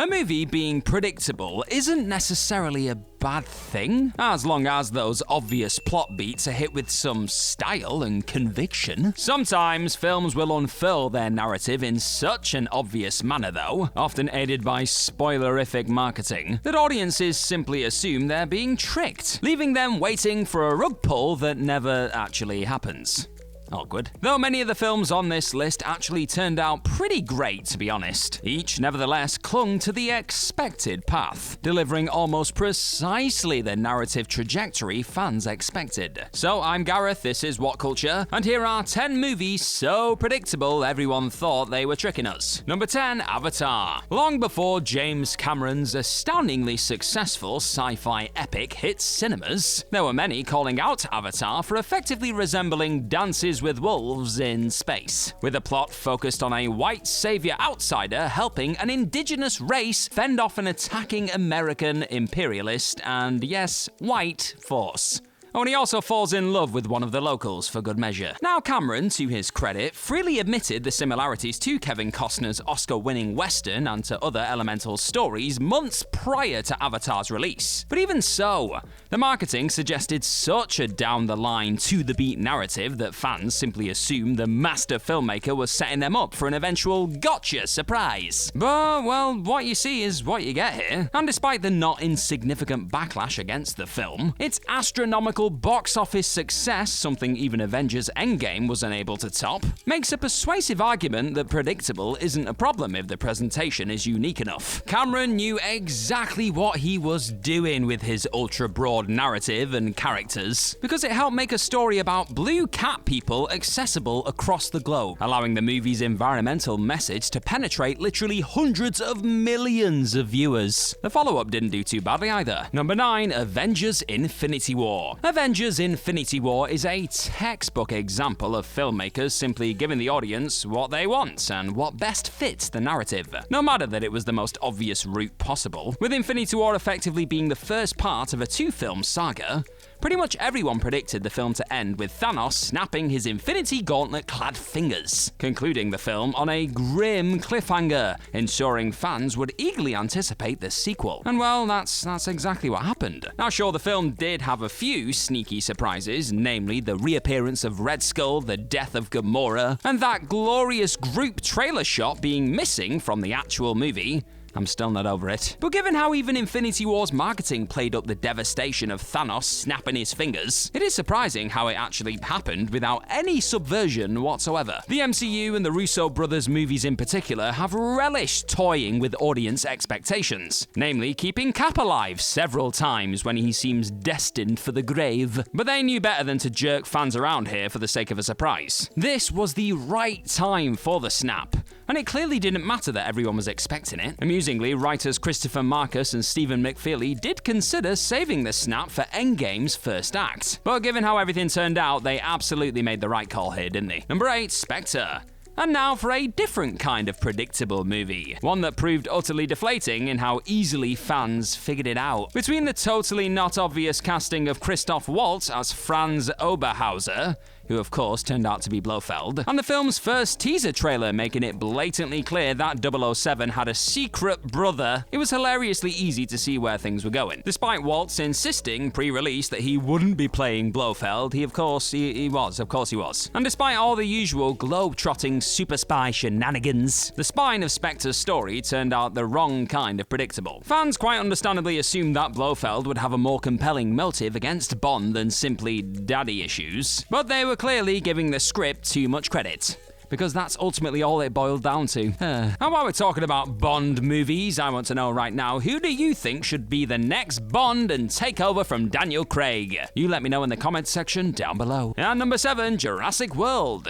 A movie being predictable isn't necessarily a bad thing, as long as those obvious plot beats are hit with some style and conviction. Sometimes films will unfurl their narrative in such an obvious manner though, often aided by spoilerific marketing, that audiences simply assume they're being tricked, leaving them waiting for a rug pull that never actually happens. Awkward. Though many of the films on this list actually turned out pretty great, to be honest, each nevertheless clung to the expected path, delivering almost precisely the narrative trajectory fans expected. So I'm Gareth, this is What Culture, and here are 10 movies so predictable everyone thought they were tricking us. Number 10, Avatar. Long before James Cameron's astoundingly successful sci-fi epic hit cinemas, there were many calling out Avatar for effectively resembling Dances with Wolves in space, with a plot focused on a white savior outsider helping an indigenous race fend off an attacking American imperialist and, yes, white force. Oh, and he also falls in love with one of the locals for good measure. Now, Cameron, to his credit, freely admitted the similarities to Kevin Costner's Oscar-winning Western and to other Elemental stories months prior to Avatar's release. But even so, the marketing suggested such a down-the-line, to-the-beat narrative that fans simply assumed the master filmmaker was setting them up for an eventual gotcha surprise. But, well, what you see is what you get here. And despite the not insignificant backlash against the film, its astronomical box office success, something even Avengers Endgame was unable to top, makes a persuasive argument that predictable isn't a problem if the presentation is unique enough. Cameron knew exactly what he was doing with his ultra-broad narrative and characters, because it helped make a story about blue cat people accessible across the globe, allowing the movie's environmental message to penetrate literally hundreds of millions of viewers. The follow-up didn't do too badly either. Number 9, Avengers Infinity War. Avengers Infinity War is a textbook example of filmmakers simply giving the audience what they want and what best fits the narrative, no matter that it was the most obvious route possible. With Infinity War effectively being the first part of a 2-film saga, pretty much everyone predicted the film to end with Thanos snapping his Infinity Gauntlet-clad fingers, concluding the film on a grim cliffhanger, ensuring fans would eagerly anticipate the sequel. And well, that's exactly what happened. Now sure, the film did have a few sneaky surprises, namely the reappearance of Red Skull, the death of Gamora, and that glorious group trailer shot being missing from the actual movie. I'm still not over it. But given how even Infinity War's marketing played up the devastation of Thanos snapping his fingers, it is surprising how it actually happened without any subversion whatsoever. The MCU and the Russo brothers movies in particular have relished toying with audience expectations, namely keeping Cap alive several times when he seems destined for the grave. But they knew better than to jerk fans around here for the sake of a surprise. This was the right time for the snap, and it clearly didn't matter that everyone was expecting it. Amusingly, writers Christopher Marcus and Stephen McFeely did consider saving the snap for Endgame's first act. But given how everything turned out, they absolutely made the right call here, didn't they? Number 8, Spectre. And now for a different kind of predictable movie. One that proved utterly deflating in how easily fans figured it out. Between the totally not obvious casting of Christoph Waltz as Franz Oberhauser, who of course turned out to be Blofeld, and the film's first teaser trailer making it blatantly clear that 007 had a secret brother, it was hilariously easy to see where things were going. Despite Waltz insisting pre-release that he wouldn't be playing Blofeld, he was. And despite all the usual globe-trotting super spy shenanigans, the spine of Spectre's story turned out the wrong kind of predictable. Fans quite understandably assumed that Blofeld would have a more compelling motive against Bond than simply daddy issues, but they were clearly giving the script too much credit, because that's ultimately all it boiled down to. And while we're talking about Bond movies, I want to know right now, who do you think should be the next Bond and take over from Daniel Craig? You let me know in the comments section down below. And number 7, Jurassic World.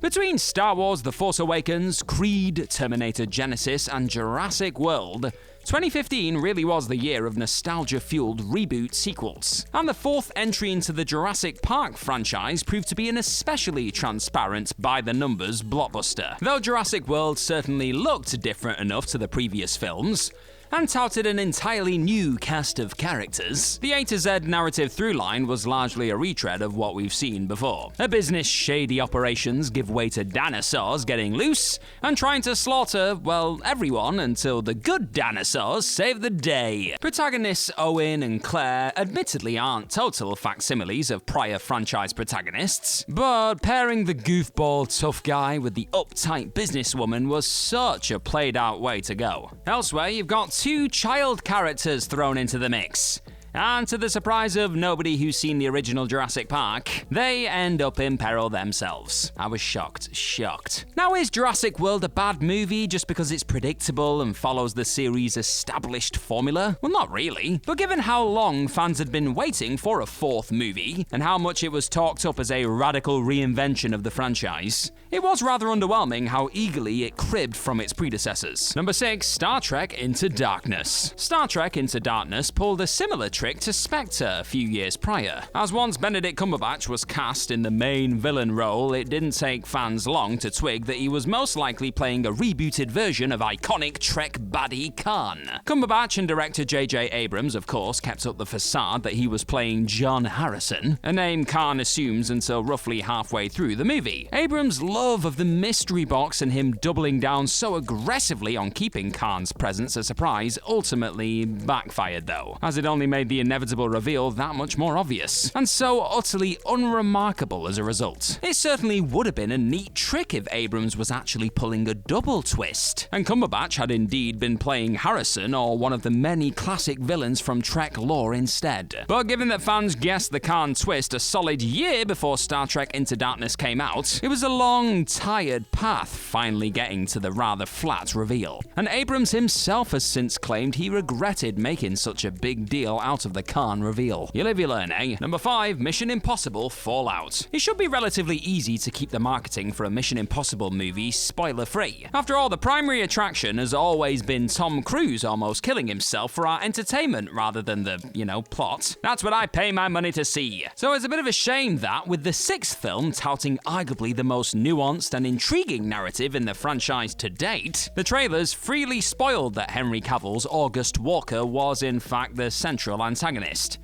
Between Star Wars The Force Awakens, Creed, Terminator Genesis, and Jurassic World, 2015 really was the year of nostalgia-fueled reboot sequels, and the 4th entry into the Jurassic Park franchise proved to be an especially transparent, by-the-numbers blockbuster. Though Jurassic World certainly looked different enough to the previous films, and touted an entirely new cast of characters, the A to Z narrative throughline was largely a retread of what we've seen before. A business shady operations give way to dinosaurs getting loose and trying to slaughter, well, everyone until the good dinosaurs dinosaurs save the day. Protagonists Owen and Claire admittedly aren't total facsimiles of prior franchise protagonists, but pairing the goofball tough guy with the uptight businesswoman was such a played out way to go. Elsewhere, you've got two child characters thrown into the mix. And to the surprise of nobody who's seen the original Jurassic Park, they end up in peril themselves. I was shocked. Now, is Jurassic World a bad movie just because it's predictable and follows the series' established formula? Well, not really. But given how long fans had been waiting for a fourth movie, and how much it was talked up as a radical reinvention of the franchise, it was rather underwhelming how eagerly it cribbed from its predecessors. Number 6, Star Trek Into Darkness. Star Trek Into Darkness pulled a similar trick to Spectre a few years prior. As once Benedict Cumberbatch was cast in the main villain role, it didn't take fans long to twig that he was most likely playing a rebooted version of iconic Trek baddie Khan. Cumberbatch and director J.J. Abrams, of course, kept up the facade that he was playing John Harrison, a name Khan assumes until roughly halfway through the movie. Abrams' love of the mystery box and him doubling down so aggressively on keeping Khan's presence a surprise ultimately backfired though, as it only made the inevitable reveal that much more obvious, and so utterly unremarkable as a result. It certainly would have been a neat trick if Abrams was actually pulling a double twist, and Cumberbatch had indeed been playing Harrison or one of the many classic villains from Trek lore instead. But given that fans guessed the Khan twist a solid year before Star Trek Into Darkness came out, it was a long, tired path finally getting to the rather flat reveal. And Abrams himself has since claimed he regretted making such a big deal out of the Khan reveal. You live, you learn, eh? Number 5, Mission Impossible Fallout. It should be relatively easy to keep the marketing for a Mission Impossible movie spoiler-free. After all, the primary attraction has always been Tom Cruise almost killing himself for our entertainment rather than the, plot. That's what I pay my money to see. So it's a bit of a shame that, with the 6th film touting arguably the most nuanced and intriguing narrative in the franchise to date, the trailers freely spoiled that Henry Cavill's August Walker was in fact the central antagonist.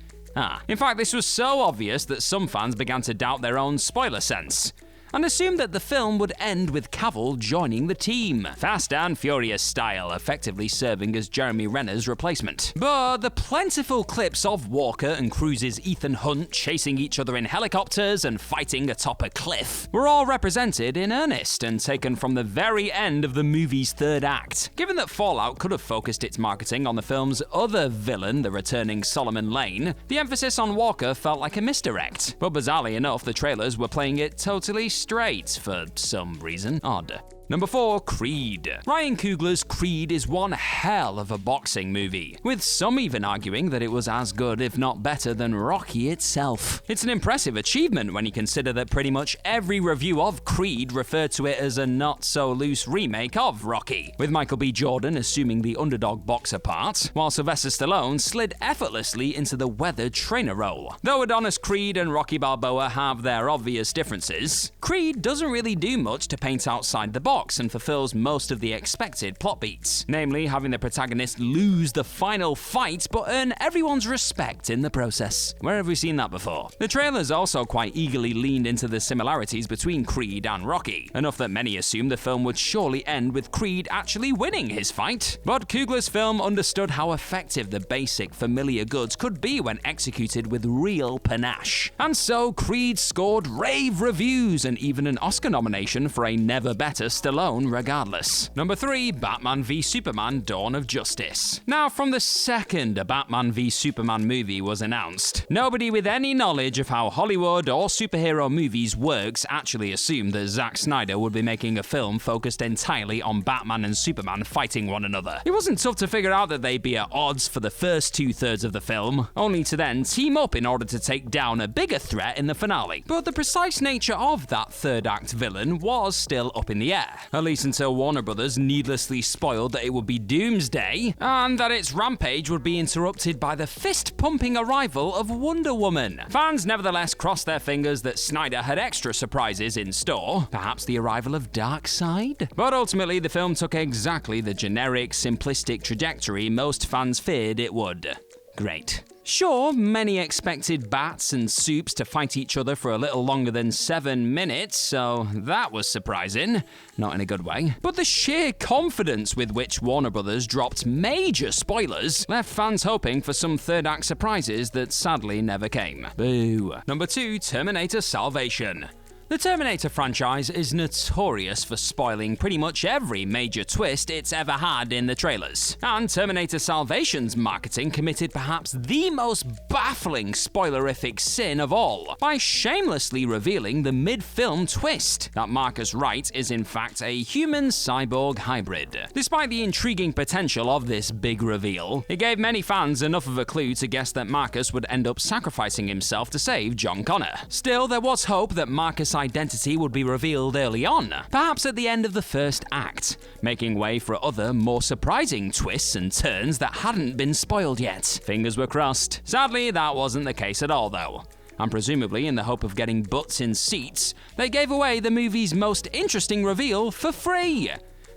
In fact, this was so obvious that some fans began to doubt their own spoiler sense, and assumed that the film would end with Cavill joining the team, Fast and Furious style, effectively serving as Jeremy Renner's replacement. But the plentiful clips of Walker and Cruise's Ethan Hunt chasing each other in helicopters and fighting atop a cliff were all represented in earnest and taken from the very end of the movie's third act. Given that Fallout could have focused its marketing on the film's other villain, the returning Solomon Lane, the emphasis on Walker felt like a misdirect. But bizarrely enough, the trailers were playing it totally straight for some reason. Odd. Number 4, Creed. Ryan Coogler's Creed is one hell of a boxing movie, with some even arguing that it was as good if not better than Rocky itself. It's an impressive achievement when you consider that pretty much every review of Creed referred to it as a not-so-loose remake of Rocky, with Michael B. Jordan assuming the underdog boxer part, while Sylvester Stallone slid effortlessly into the weathered trainer role. Though Adonis Creed and Rocky Balboa have their obvious differences, Creed doesn't really do much to paint outside the box and fulfills most of the expected plot beats, namely having the protagonist lose the final fight but earn everyone's respect in the process. Where have we seen that before? The trailers also quite eagerly leaned into the similarities between Creed and Rocky, enough that many assumed the film would surely end with Creed actually winning his fight. But Coogler's film understood how effective the basic familiar goods could be when executed with real panache. And so Creed scored rave reviews and even an Oscar nomination for a never better Stallone regardless. Number 3, Batman v Superman Dawn of Justice. Now, from the second a Batman v Superman movie was announced, nobody with any knowledge of how Hollywood or superhero movies works actually assumed that Zack Snyder would be making a film focused entirely on Batman and Superman fighting one another. It wasn't tough to figure out that they'd be at odds for the first 2/3 of the film, only to then team up in order to take down a bigger threat in the finale. But the precise nature of that third act villain was still up in the air. At least until Warner Brothers needlessly spoiled that it would be Doomsday, and that its rampage would be interrupted by the fist-pumping arrival of Wonder Woman. Fans nevertheless crossed their fingers that Snyder had extra surprises in store, perhaps the arrival of Darkseid? But ultimately, the film took exactly the generic, simplistic trajectory most fans feared it would. Great. Sure, many expected bats and soups to fight each other for a little longer than 7 minutes, so that was surprising. Not in a good way. But the sheer confidence with which Warner Brothers dropped major spoilers left fans hoping for some third-act surprises that sadly never came. Boo. Number 2, Terminator Salvation. The Terminator franchise is notorious for spoiling pretty much every major twist it's ever had in the trailers. And Terminator Salvation's marketing committed perhaps the most baffling spoilerific sin of all by shamelessly revealing the mid-film twist that Marcus Wright is in fact a human-cyborg hybrid. Despite the intriguing potential of this big reveal, it gave many fans enough of a clue to guess that Marcus would end up sacrificing himself to save John Connor. Still, there was hope that Marcus' identity would be revealed early on, perhaps at the end of the first act, making way for other, more surprising twists and turns that hadn't been spoiled yet. Fingers were crossed. Sadly, that wasn't the case at all, though. And presumably in the hope of getting butts in seats, they gave away the movie's most interesting reveal for free,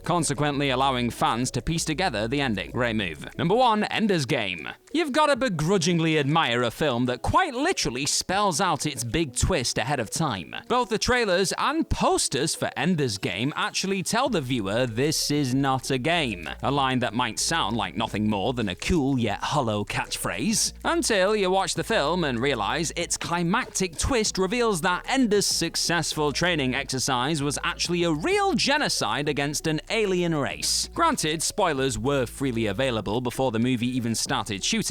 consequently allowing fans to piece together the ending. Great move. Number 1, Ender's Game. You've got to begrudgingly admire a film that quite literally spells out its big twist ahead of time. Both the trailers and posters for Ender's Game actually tell the viewer this is not a game, a line that might sound like nothing more than a cool yet hollow catchphrase, until you watch the film and realize its climactic twist reveals that Ender's successful training exercise was actually a real genocide against an alien race. Granted, spoilers were freely available before the movie even started shooting,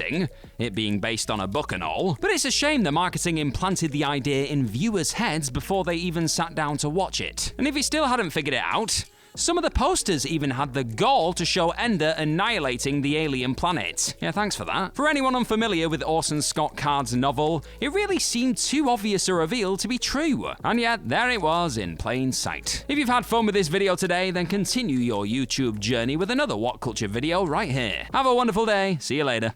it being based on a book and all, but it's a shame the marketing implanted the idea in viewers' heads before they even sat down to watch it. And if you still hadn't figured it out, some of the posters even had the gall to show Ender annihilating the alien planet. Yeah, thanks for that. For anyone unfamiliar with Orson Scott Card's novel, it really seemed too obvious a reveal to be true. And yet, there it was in plain sight. If you've had fun with this video today, then continue your YouTube journey with another What Culture video right here. Have a wonderful day. See you later.